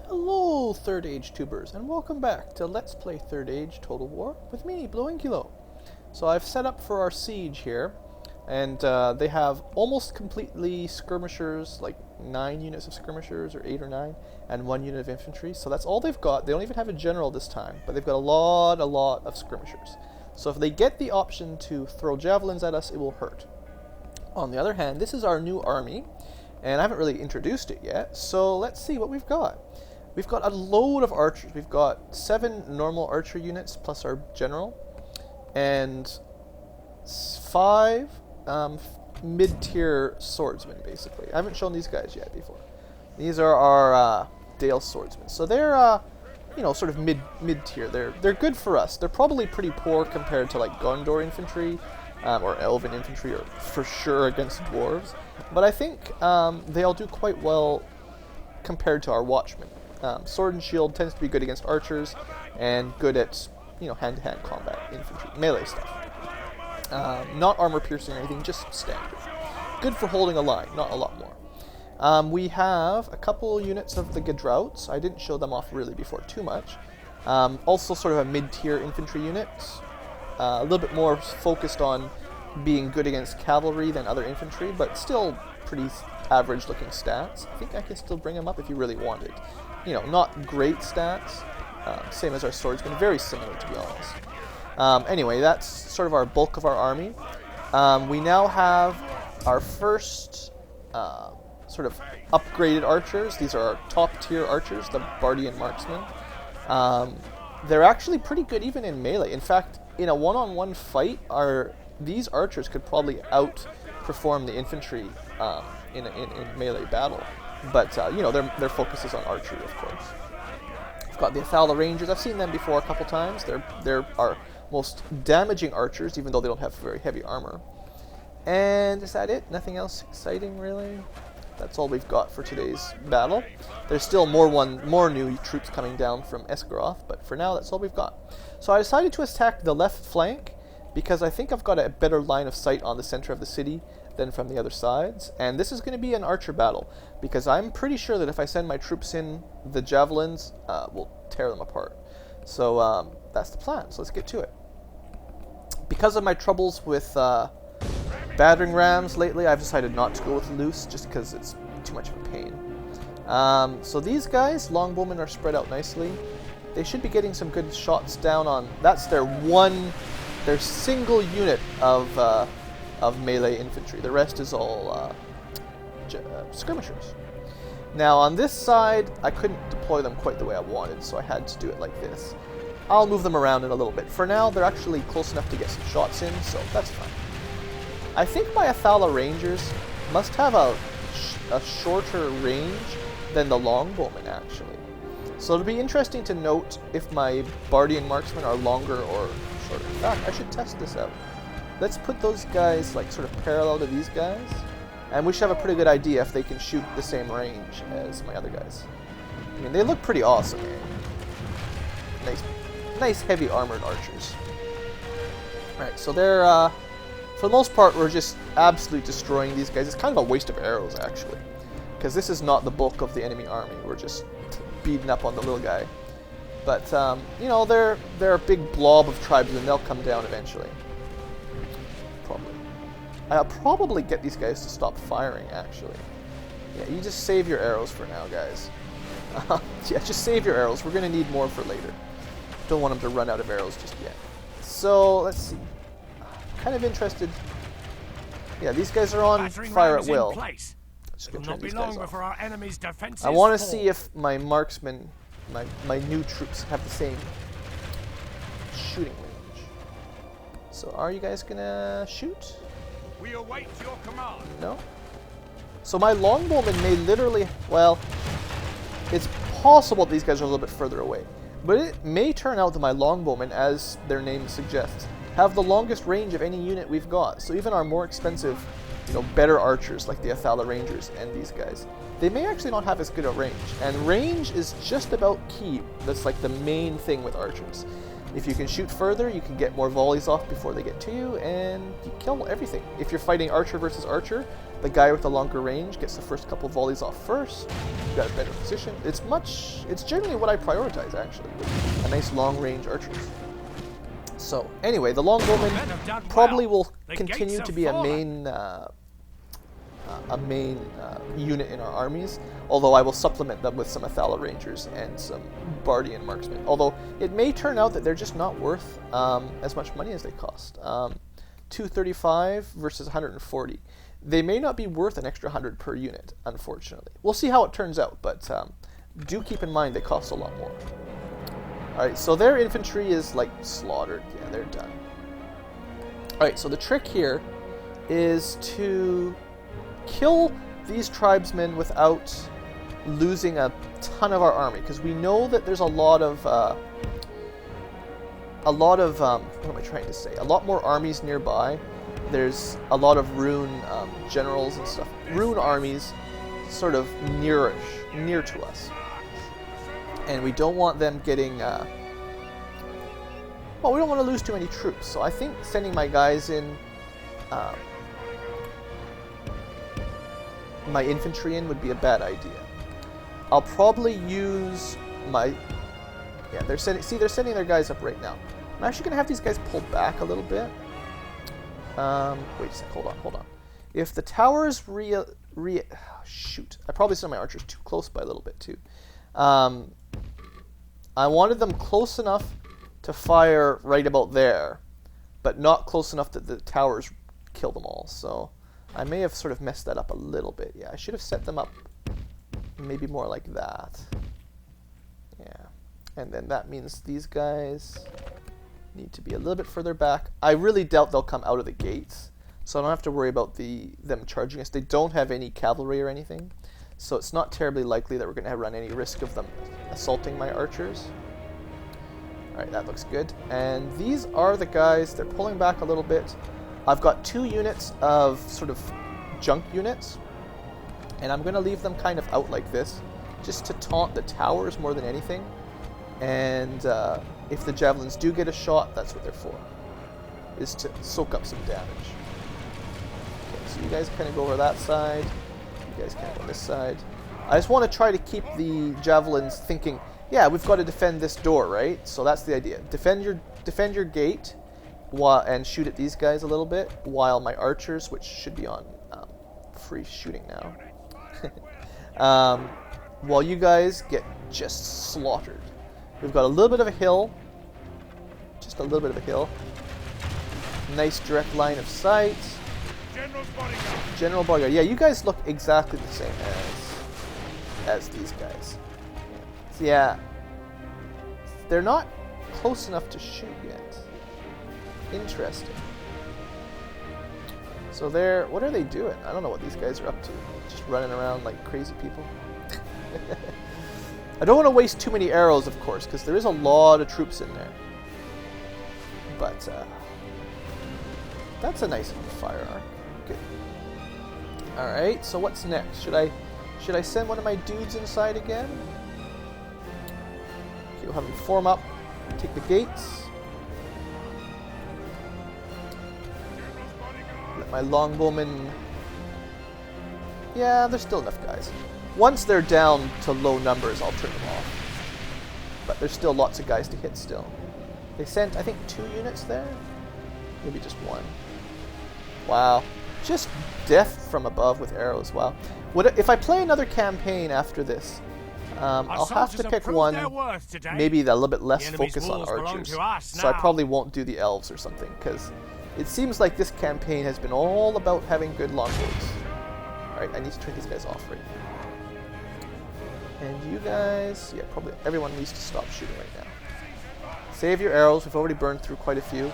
Hello, Third Age tubers, and welcome back to Let's Play Third Age Total War with me, Blowing Kilo. So I've set up for our siege here, and they have almost completely skirmishers, like 9 units of skirmishers, or 8 or 9, and 1 unit of infantry. So that's all they've got. They don't even have a general this time, but they've got a lot of skirmishers. So if they get the option to throw javelins at us, it will hurt. On the other hand, this is our new army, and I haven't really introduced it yet, so let's see what we've got. We've got a load of archers. We've got 7 normal archer units plus our general, and 5 mid-tier swordsmen, basically. I haven't shown these guys yet before. These are our Dale swordsmen. So they're, you know, sort of mid-tier. They're good for us. They're probably pretty poor compared to like Gondor infantry or Elven infantry, or for sure against dwarves. But I think they'll do quite well compared to our watchmen. Sword and shield tends to be good against archers, and good at, you know, hand-to-hand combat, infantry, melee stuff. Not armor piercing or anything, just standard. Good for holding a line, not a lot more. We have a couple units of the Gedrouts. I didn't show them off really before too much. Also sort of a mid-tier infantry unit. A little bit more focused on being good against cavalry than other infantry, but still pretty average looking stats. I think I can still bring them up if you really wanted. You know, not great stats, same as our swordsmen, very similar to be honest. Anyway, that's sort of our bulk of our army. We now have our first sort of upgraded archers. These are our top tier archers, the Bardian marksmen. They're actually pretty good even in melee. In fact, in a one-on-one fight, these archers could probably outperform the infantry in melee battle. But, you know, their focus is on archery, of course. We've got the Athala Rangers. I've seen them before a couple times. They're our most damaging archers, even though they don't have very heavy armor. And is that it? Nothing else exciting, really? That's all we've got for today's battle. There's still more new troops coming down from Esgaroth, but for now, that's all we've got. So I decided to attack the left flank, because I think I've got a better line of sight on the center of the city than from the other sides. And this is going to be an archer battle, because I'm pretty sure that if I send my troops in, the javelins will tear them apart. So that's the plan. So let's get to it. Because of my troubles with battering rams lately, I've decided not to go with loose, just because it's too much of a pain. So these guys, longbowmen, are spread out nicely. They should be getting some good shots down on... That's their single unit of melee infantry. The rest is all skirmishers. Now on this side, I couldn't deploy them quite the way I wanted, so I had to do it like this. I'll move them around in a little bit. For now, they're actually close enough to get some shots in, so that's fine. I think my Athala Rangers must have a shorter range than the longbowmen, actually. So it'll be interesting to note if my Bardian marksmen are longer or shorter. In fact, I should test this out. Let's put those guys like sort of parallel to these guys, and we should have a pretty good idea if they can shoot the same range as my other guys. I mean, they look pretty awesome, eh? Nice heavy armored archers. Alright, so they're, for the most part, we're just absolutely destroying these guys. It's kind of a waste of arrows, actually, because this is not the bulk of the enemy army. We're just beating up on the little guy. But, you know, they're a big blob of tribesmen, and they'll come down eventually. Probably. I'll probably get these guys to stop firing, actually. Yeah, you just save your arrows for now, guys. Yeah, just save your arrows. We're going to need more for later. Don't want them to run out of arrows just yet. So, let's see. Kind of interested. Yeah, these guys are on fire at will. Just gonna turn these guys off. I want to see if my marksmen, my new troops, have the same shooting range. So, are you guys gonna shoot? We await your command. No. So my longbowmen may literally, well, it's possible these guys are a little bit further away, but it may turn out that my longbowmen, as their name suggests, have the longest range of any unit we've got. So even our more expensive, you know, better archers like the Athala Rangers and these guys, they may actually not have as good a range. And range is just about key. That's like the main thing with archers. If you can shoot further, you can get more volleys off before they get to you, and you kill everything. If you're fighting archer versus archer, the guy with the longer range gets the first couple volleys off first. You've got a better position. It's generally what I prioritize, actually, with a nice long-range archers. So, anyway, the longbowmen probably will continue to be a main unit in our armies, although I will supplement them with some Athala Rangers and some Bardian Marksmen. Although it may turn out that they're just not worth as much money as they cost. 235 versus 140. They may not be worth an extra 100 per unit, unfortunately. We'll see how it turns out, but do keep in mind they cost a lot more. Alright, so their infantry is like slaughtered. Yeah, they're done. Alright, so the trick here is to kill these tribesmen without losing a ton of our army, because we know that there's a lot of what am I trying to say? A lot more armies nearby. There's a lot of rune generals and stuff, rune armies, sort of near to us, and we don't want them getting. Well, we don't want to lose too many troops, so I think sending my guys in. My infantry in would be a bad idea. I'll probably use my... Yeah, they're sending their guys up right now. I'm actually going to have these guys pulled back a little bit. Wait a sec, hold on. If the towers shoot, I probably sent my archers too close by a little bit too. I wanted them close enough to fire right about there, but not close enough that the towers kill them all, so... I may have sort of messed that up a little bit. Yeah, I should have set them up maybe more like that. Yeah. And then that means these guys need to be a little bit further back. I really doubt they'll come out of the gates, so I don't have to worry about them charging us. They don't have any cavalry or anything, so it's not terribly likely that we're going to run any risk of them assaulting my archers. Alright, that looks good. And these are the guys. They're pulling back a little bit. I've got 2 units of sort of junk units, and I'm going to leave them kind of out like this, just to taunt the towers more than anything. And if the javelins do get a shot, that's what they're for, is to soak up some damage. Okay, so you guys kind of go over that side, you guys kind of go on this side. I just want to try to keep the javelins thinking, yeah, we've got to defend this door, right? So that's the idea. Defend your gate. And shoot at these guys a little bit, while my archers, which should be on free shooting now, while you guys get just slaughtered. We've got a little bit of a hill, just a little bit of a hill. Nice direct line of sight. General bodyguard. Yeah, you guys look exactly the same as these guys. So yeah, they're not close enough to shoot yet. Interesting. So what are they doing? I don't know what these guys are up to. Just running around like crazy people. I don't want to waste too many arrows, of course, because there is a lot of troops in there. But that's a nice fire arc. Good. Alright, so what's next? Should I send one of my dudes inside again? Okay, we'll have them form up, take the gates. My longbowmen, yeah, there's still enough guys. Once they're down to low numbers, I'll turn them off. But there's still lots of guys to hit still. They sent, I think, 2 units there? Maybe just 1. Wow. Just death from above with arrows, wow. If I play another campaign after this, I'll have to pick one, maybe a little bit less focus on archers. So I probably won't do the elves or something, because it seems like this campaign has been all about having good longbows. Alright, I need to turn these guys off right now. And you guys, yeah, probably everyone needs to stop shooting right now. Save your arrows, we've already burned through quite a few.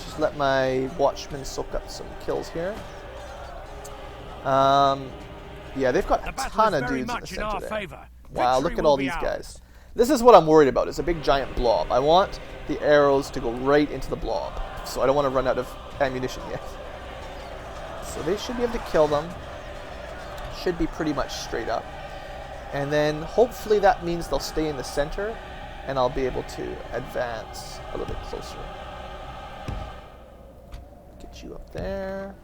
Just let my watchmen soak up some kills here. Yeah, they've got a ton of dudes in the center there. Wow, look at all these guys. This is what I'm worried about, is a big giant blob. I want the arrows to go right into the blob, so I don't want to run out of ammunition yet. So they should be able to kill them. Should be pretty much straight up. And then hopefully that means they'll stay in the center and I'll be able to advance a little bit closer. Get you up there.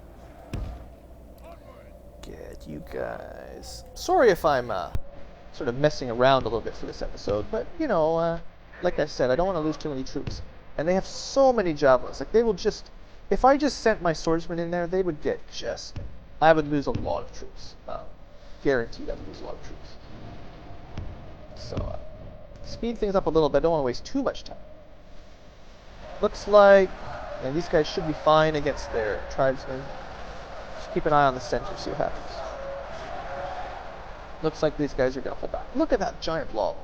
Get you guys. Sorry if I'm sort of messing around a little bit for this episode, but you know, like I said, I don't want to lose too many troops. And they have so many javelins. Like, they will just, if I just sent my swordsmen in there, they would get just, I would lose a lot of troops. Guaranteed I would lose a lot of troops. So, speed things up a little bit. I don't want to waste too much time. Looks like, and these guys should be fine against their tribesmen. Just keep an eye on the center, see what happens. Looks like these guys are going to hold back. Look at that giant blob.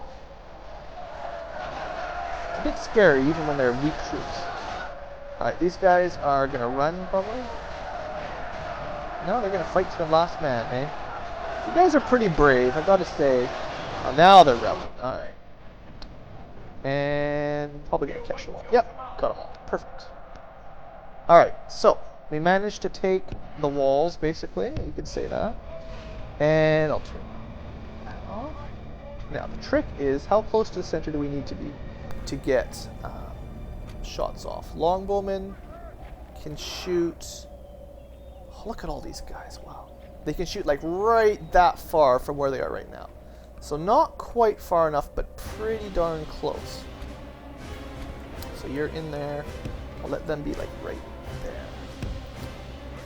It's a bit scary even when they're weak troops. Alright, these guys are going to run probably. No, they're going to fight to the last man, eh? You guys are pretty brave, I've got to say. Oh, now they're rebel. Alright. And probably going to catch them all. Yep, got them all. Perfect. Alright, so we managed to take the walls, basically. You could say that. And I'll turn that off. Now, the trick is, how close to the center do we need to be to get shots off? Longbowmen can shoot... Oh, look at all these guys. Wow. They can shoot like right that far from where they are right now. So not quite far enough, but pretty darn close. So you're in there. I'll let them be like right there.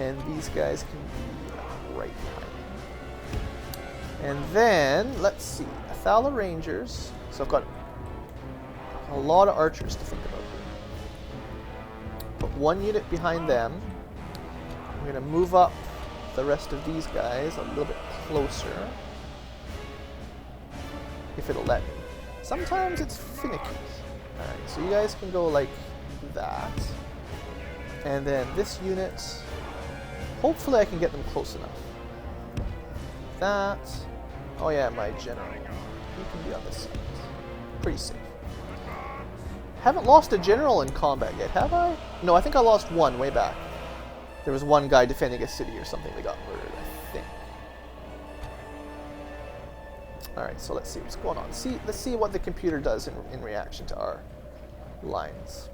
And these guys can be like right behind me. And then, let's see, Athala Rangers. So I've got a lot of archers to think about here. Put one unit behind them. I'm going to move up the rest of these guys a little bit closer. If it'll let me. Sometimes it's finicky. Alright, so you guys can go like that. And then this unit, hopefully I can get them close enough. That. Oh yeah, my general. You can be on this side. Pretty safe. Haven't lost a general in combat yet, have I? No, I think I lost one way back. There was one guy defending a city or something that got murdered, I think. Alright, so let's see what's going on. Let's see what the computer does in reaction to our lines.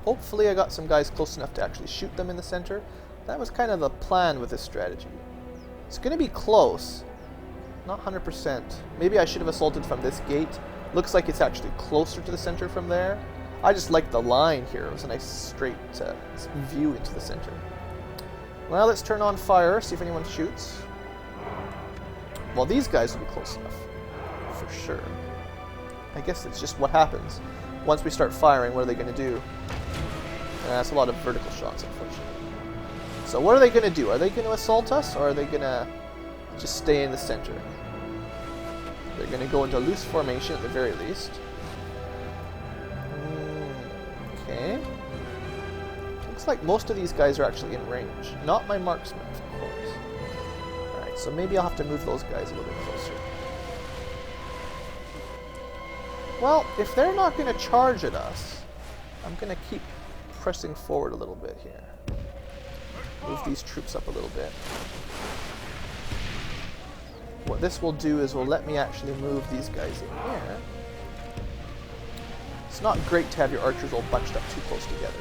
Hopefully I got some guys close enough to actually shoot them in the center. That was kind of the plan with this strategy. It's going to be close. Not 100%. Maybe I should have assaulted from this gate. Looks like it's actually closer to the center from there. I just like the line here. It was a nice straight view into the center. Well, let's turn on fire, see if anyone shoots. Well, these guys will be close enough. For sure. I guess it's just what happens. Once we start firing, what are they going to do? That's a lot of vertical shots, unfortunately. So what are they going to do? Are they going to assault us, or are they going to just stay in the center? They're going to go into loose formation at the very least. Okay. Looks like most of these guys are actually in range. Not my marksmen, of course. Alright, so maybe I'll have to move those guys a little bit closer. Well, if they're not going to charge at us, I'm going to keep pressing forward a little bit here. Move these troops up a little bit. What this will do is will let me actually move these guys in here. It's not great to have your archers all bunched up too close together.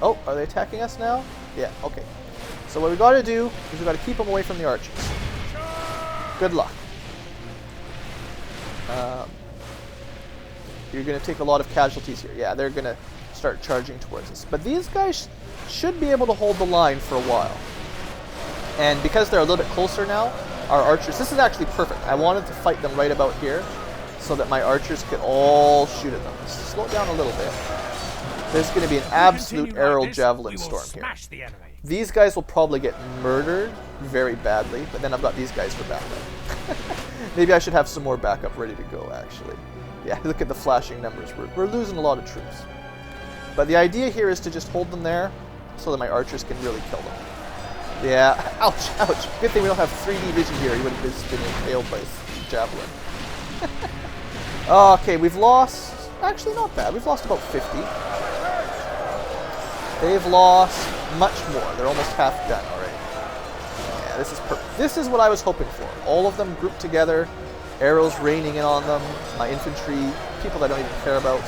Oh, are they attacking us now? Yeah, okay. So what we got to do is we got to keep them away from the archers. Good luck. You're going to take a lot of casualties here. Yeah, they're going to start charging towards us. But these guys should be able to hold the line for a while. And because they're a little bit closer now, our archers... This is actually perfect. I wanted to fight them right about here so that my archers could all shoot at them. Slow it down a little bit. There's going to be an absolute aerial javelin storm here. These guys will probably get murdered very badly, but then I've got these guys for backup. Maybe I should have some more backup ready to go, actually. Yeah, look at the flashing numbers. We're losing a lot of troops. But the idea here is to just hold them there so that my archers can really kill them. Yeah, ouch, ouch. Good thing we don't have 3D vision here. He would have just been impaled by a javelin. Okay, we've lost... Actually, not bad. We've lost about 50. They've lost much more. They're almost half done already. Yeah, Yeah, this is perfect. This is what I was hoping for. All of them grouped together, arrows raining in on them, my infantry, people that I don't even care about,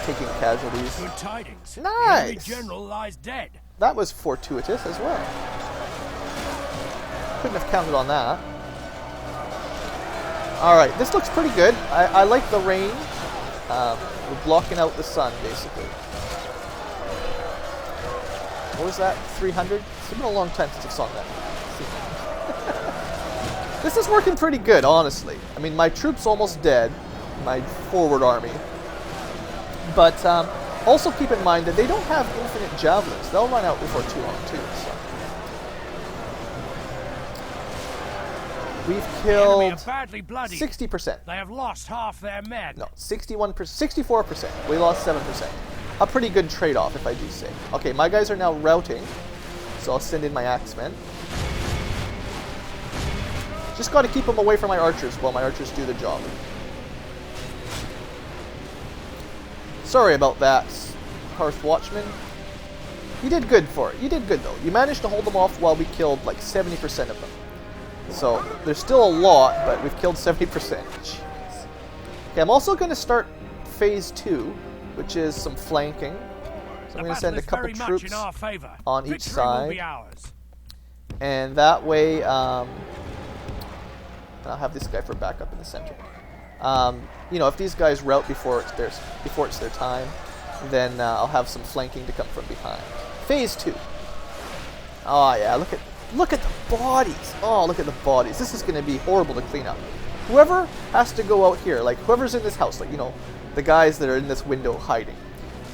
taking casualties. Good tidings. Nice! The enemy general lies dead. That was fortuitous as well. Couldn't have counted on that. Alright, this looks pretty good. I like the rain. We're blocking out the sun, basically. What was that? 300? It's been a long time since I've saw that. This is working pretty good, honestly. I mean, my troops almost dead. My forward army. But also keep in mind that they don't have infinite javelins. They'll run out before too long, too. So. We've killed 60%. They have lost half their men. No, 61%, 64%. We lost 7%. A pretty good trade-off, if I do say. Okay, my guys are now routing, so I'll send in my axemen. Just got to keep them away from my archers while my archers do the job. Sorry about that, Hearth Watchman. You did good for it. You did good, though. You managed to hold them off while we killed like 70% of them. So, there's still a lot, but we've killed 70%. Jeez. Okay, I'm also going to start phase 2, which is some flanking. So I'm going to send a couple troops on each side. And that way, I'll have this guy for backup in the center. You know, if these guys rout before it's their time, then I'll have some flanking to come from behind. Phase 2. Oh yeah, look at the bodies. Oh, look at the bodies. This is going to be horrible to clean up. Whoever has to go out here, like whoever's in this house, like, you know, the guys that are in this window hiding.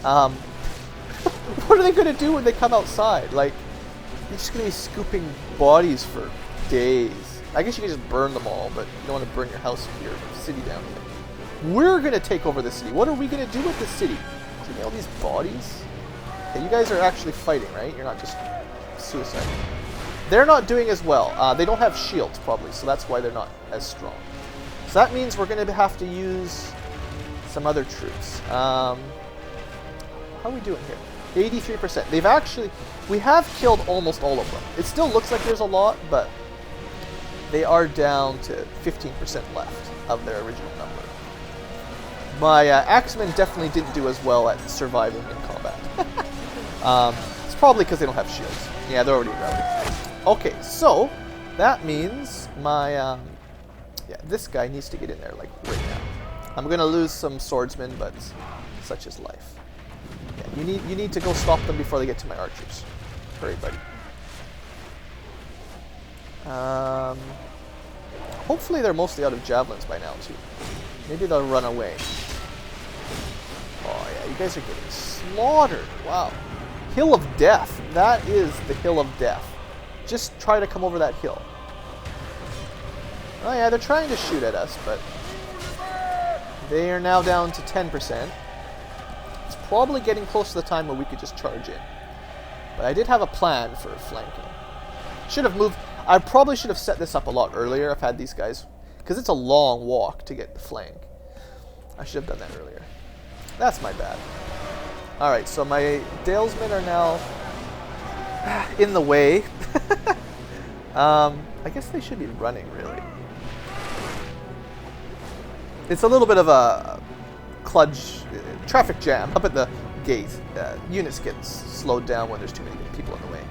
What are they going to do when they come outside? Like, you're just going to be scooping bodies for days. I guess you can just burn them all, but you don't want to burn your house, your city down. We're going to take over the city. What are we going to do with the city? See all these bodies? Okay, you guys are actually fighting, right? You're not just suicide. They're not doing as well. They don't have shields, probably, so that's why they're not as strong. So that means we're going to have to use some other troops. How are we doing here? 83%. We have killed almost all of them. It still looks like there's a lot, but they are down to 15% left of their original number. My axemen definitely didn't do as well at surviving in combat. It's probably because they don't have shields. Yeah, they're already routed. Okay, so that means my yeah, this guy needs to get in there like right now. I'm gonna lose some swordsmen, but such is life. Yeah, you need to go stop them before they get to my archers. Hurry, buddy. Hopefully they're mostly out of javelins by now too. Maybe they'll run away. Oh yeah, you guys are getting slaughtered. Wow. Hill of Death. That is the Hill of Death. Just try to come over that hill. Oh yeah, they're trying to shoot at us, but they are now down to 10%. It's probably getting close to the time where we could just charge in. But I did have a plan for flanking. Should have moved. I probably should have set this up a lot earlier. I've had these guys, because it's a long walk to get the flank. I should have done that earlier. That's my bad. Alright, so my Dalesmen are now in the way. I guess they should be running, really. It's a little bit of a traffic jam up at the gate. Units get slowed down when there's too many people in the way.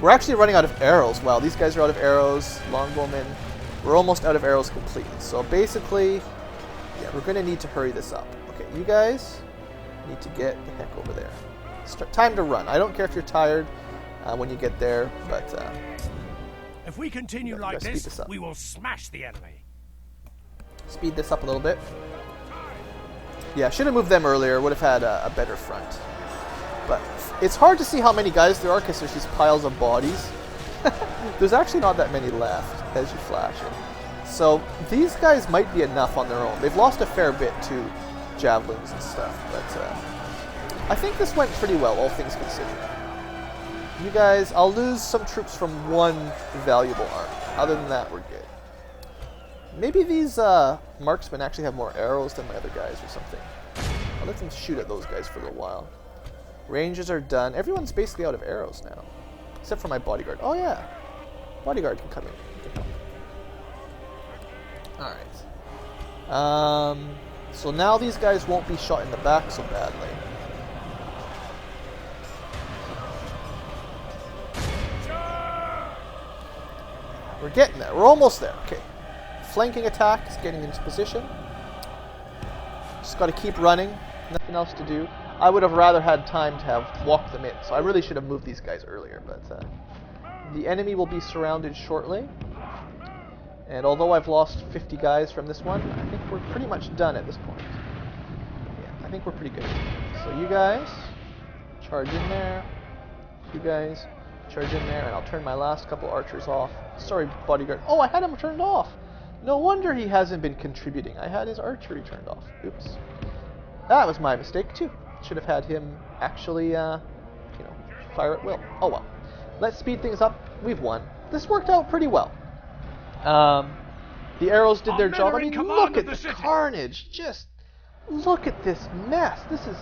We're actually running out of arrows. Wow, these guys are out of arrows. Longbowmen. We're almost out of arrows completely. So basically, yeah, we're going to need to hurry this up. Okay, you guys need to get the heck over there. Time to run. I don't care if you're tired when you get there, but if we continue like this, we will smash the enemy. Speed this up a little bit. Yeah, should have moved them earlier. Would have had a better front. But it's hard to see how many guys there are because there's these piles of bodies. There's actually not that many left as you flash it. So these guys might be enough on their own. They've lost a fair bit to javelins and stuff, but I think this went pretty well, all things considered. You guys, I'll lose some troops from one valuable army. Other than that, we're good. Maybe these marksmen actually have more arrows than my other guys or something. I'll let them shoot at those guys for a little while. Rangers are done. Everyone's basically out of arrows now. Except for my bodyguard. Oh yeah. Bodyguard can come in. He can help. Alright. So now these guys won't be shot in the back so badly. We're getting there. We're almost there. Okay. Flanking attack is getting into position. Just got to keep running. Nothing else to do. I would have rather had time to have walked them in, so I really should have moved these guys earlier, but the enemy will be surrounded shortly. And although I've lost 50 guys from this one, I think we're pretty much done at this point. Yeah, I think we're pretty good. So you guys, charge in there. You guys, charge in there, and I'll turn my last couple archers off. Sorry, bodyguard. Oh, I had him turned off. No wonder he hasn't been contributing. I had his archery turned off. Oops. That was my mistake, too. Should have had him actually, fire at will. Oh, well. Let's speed things up. We've won. This worked out pretty well. The arrows did their job. I mean, look at the carnage. Just look at this mess. This is...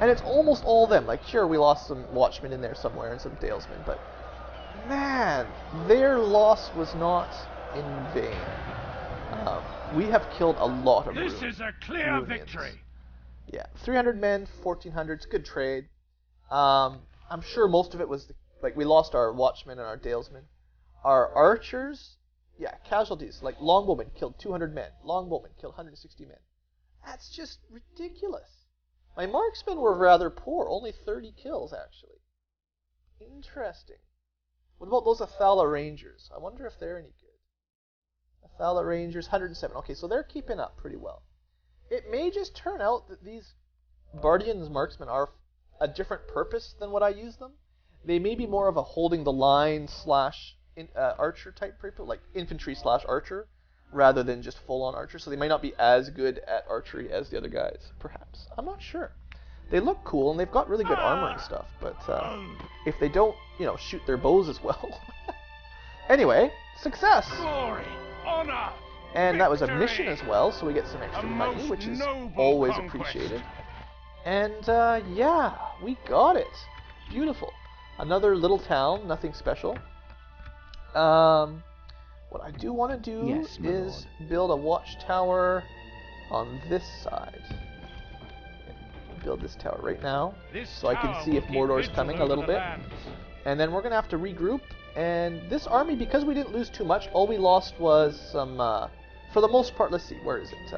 And it's almost all them. Like, sure, we lost some watchmen in there somewhere and some dalesmen, but... Man, their loss was not in vain. We have killed a lot of This is a clear victory. Yeah, 300 men, 1,400. It's good trade. I'm sure most of it was... Like, we lost our watchmen and our dalesmen. Our archers... Yeah, casualties. Like, longbowmen killed 200 men. Longbowmen killed 160 men. That's just ridiculous. My marksmen were rather poor. Only 30 kills, actually. Interesting. What about those Athala Rangers? I wonder if they're any good. Athala Rangers, 107. Okay, so they're keeping up pretty well. It may just turn out that these Bardian's marksmen are a different purpose than what I use them. They may be more of a holding the line slash archer type people, like infantry slash archer, rather than just full-on archer. So they might not be as good at archery as the other guys, perhaps. I'm not sure. They look cool, and they've got really good armor and stuff, but if they don't, shoot their bows as well. Anyway, success! Glory, honor, and that was a mission as well, so we get some extra money, which is always appreciated. And yeah, we got it. Beautiful. Another little town, nothing special. What I do want to do is build a watchtower on this side. Build this tower right now, so I can see if Mordor's coming a little bit. And then we're going to have to regroup. And this army, because we didn't lose too much, all we lost was some, for the most part, let's see, where is it?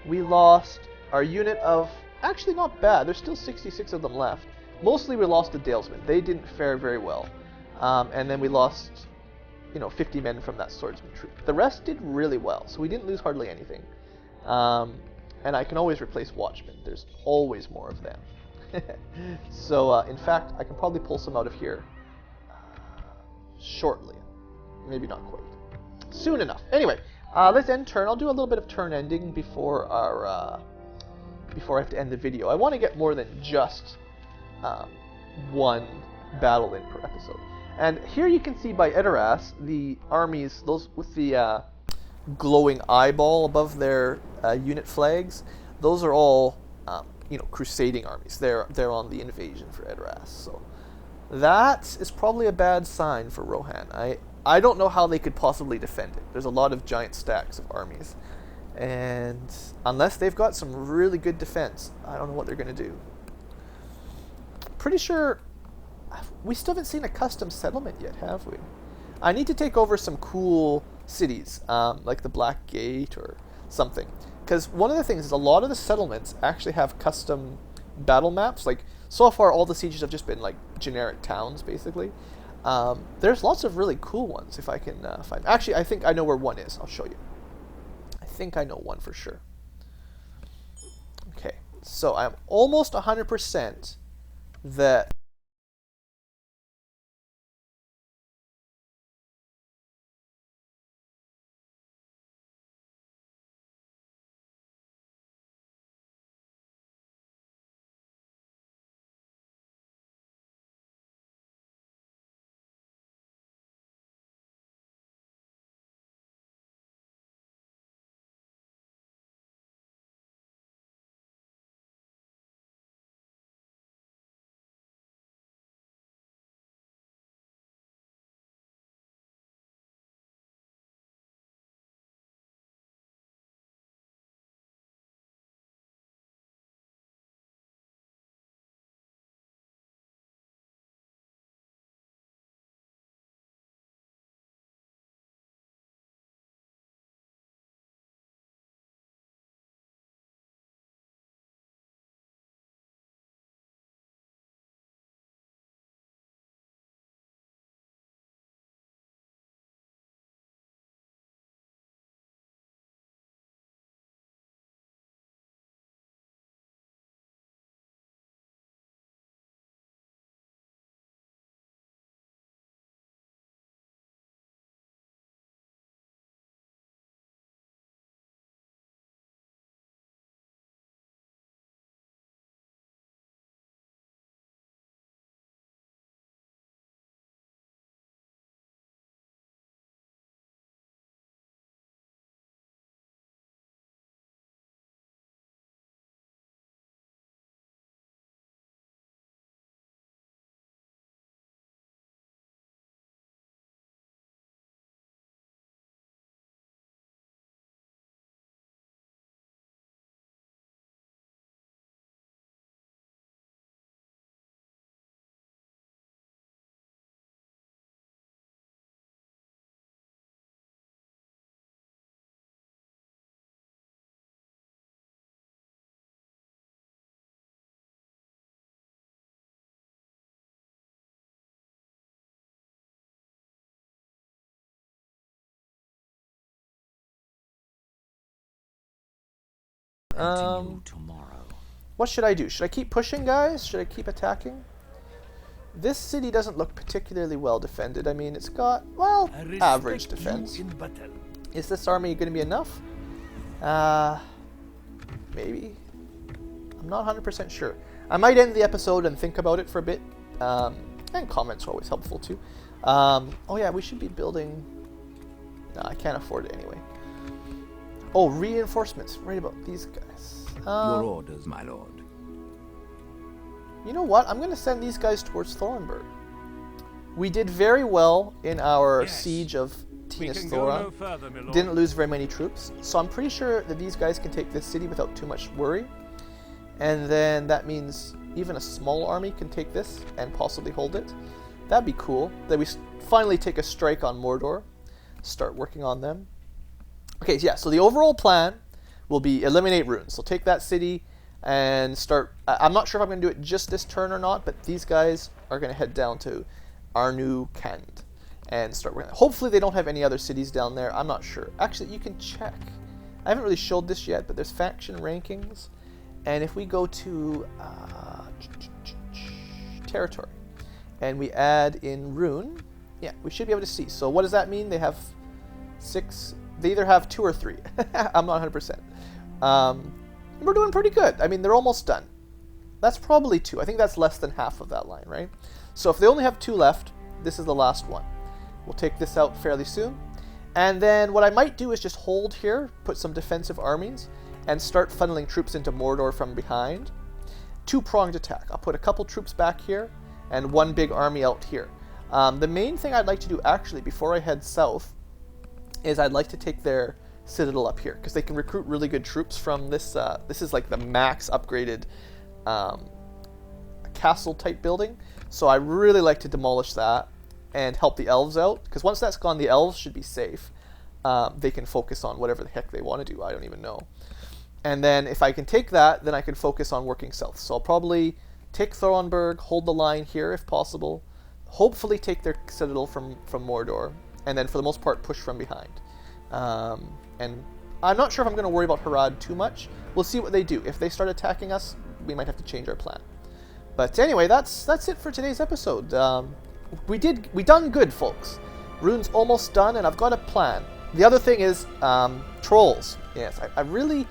We lost our unit of, actually not bad, there's still 66 of them left. Mostly we lost the dalesmen. They didn't fare very well. And then we lost, 50 men from that swordsman troop. The rest did really well, so we didn't lose hardly anything. And I can always replace watchmen. There's always more of them. So, in fact, I can probably pull some out of here shortly. Maybe not quite. Soon enough. Anyway, let's end turn. I'll do a little bit of turn ending before before I have to end the video. I want to get more than just one battle in per episode. And here you can see by Edoras, the armies, those with the glowing eyeball above their unit flags, those are all, crusading armies. They're on the invasion for Edoras. So that is probably a bad sign for Rohan. I don't know how they could possibly defend it. There's a lot of giant stacks of armies. And unless they've got some really good defense, I don't know what they're going to do. Pretty sure we still haven't seen a custom settlement yet, have we? I need to take over some cool cities, like the Black Gate or something. Because one of the things is a lot of the settlements actually have custom battle maps. Like, so far all the sieges have just been like generic towns, basically. There's lots of really cool ones if I can find. Actually, I think I know where one is. I'll show you. I think I know one for sure. Okay, so I'm almost 100% that continue tomorrow. What should I do? Should I keep pushing, guys? Should I keep attacking? This city doesn't look particularly well defended. I mean, it's got, well, average defense. Is this army going to be enough? Maybe. I'm not 100% sure. I might end the episode and think about it for a bit. And comments are always helpful too. Oh yeah, we should be building... No, I can't afford it anyway. Oh, reinforcements. Right about these guys. Your orders, my lord. You know what? I'm going to send these guys towards Thornburg. We did very well in our siege of Tinas Thoron. Didn't lose very many troops. So I'm pretty sure that these guys can take this city without too much worry. And then that means even a small army can take this and possibly hold it. That'd be cool. That we finally take a strike on Mordor. Start working on them. Okay, yeah, so the overall plan will be eliminate runes. So take that city and start... I'm not sure if I'm going to do it just this turn or not, but these guys are going to head down to Arnu Kand and start working. Hopefully they don't have any other cities down there. I'm not sure. Actually, you can check. I haven't really showed this yet, but there's faction rankings. And if we go to territory and we add in rune, yeah, we should be able to see. So what does that mean? They have 6... They either have 2 or 3. I'm not 100%. We're doing pretty good. I mean, they're almost done. That's probably 2. I think that's less than half of that line, right? So if they only have 2 left, this is the last one. We'll take this out fairly soon. And then what I might do is just hold here, put some defensive armies, and start funneling troops into Mordor from behind. 2-pronged attack. I'll put a couple troops back here, and 1 big army out here. The main thing I'd like to do, actually, before I head south, is I'd like to take their citadel up here, because they can recruit really good troops from this. This is like the max upgraded castle-type building. So I really like to demolish that and help the elves out, because once that's gone, the elves should be safe. They can focus on whatever the heck they want to do. I don't even know. And then if I can take that, then I can focus on working south. So I'll probably take Thornburg, hold the line here if possible, hopefully take their citadel from Mordor, and then for the most part push from behind. And I'm not sure if I'm going to worry about Harad too much. We'll see what they do. If they start attacking us, we might have to change our plan. But anyway, that's it for today's episode. We done good, folks. Rune's almost done, and I've got a plan. The other thing is trolls. Yes, I really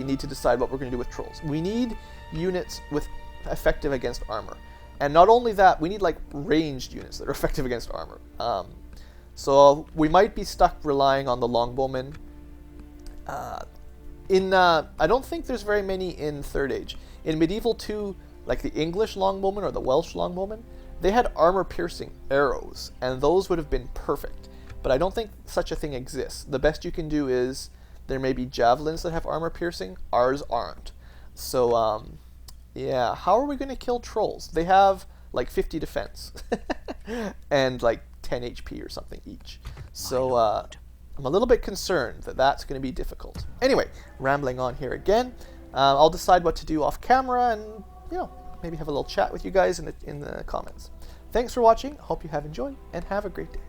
need to decide what we're going to do with trolls. We need units with effective against armor. And not only that, we need like ranged units that are effective against armor. So we might be stuck relying on the longbowmen. I don't think there's very many in Third Age. In Medieval 2, like the English longbowmen or the Welsh longbowmen, they had armor-piercing arrows, and those would have been perfect. But I don't think such a thing exists. The best you can do is there may be javelins that have armor-piercing. Ours aren't. So, yeah, how are we going to kill trolls? They have like 50 defense and like 10 HP or something each. So I'm a little bit concerned that that's going to be difficult. Anyway, rambling on here again. I'll decide what to do off camera and, you know, maybe have a little chat with you guys in the comments. Thanks for watching. Hope you have enjoyed and have a great day.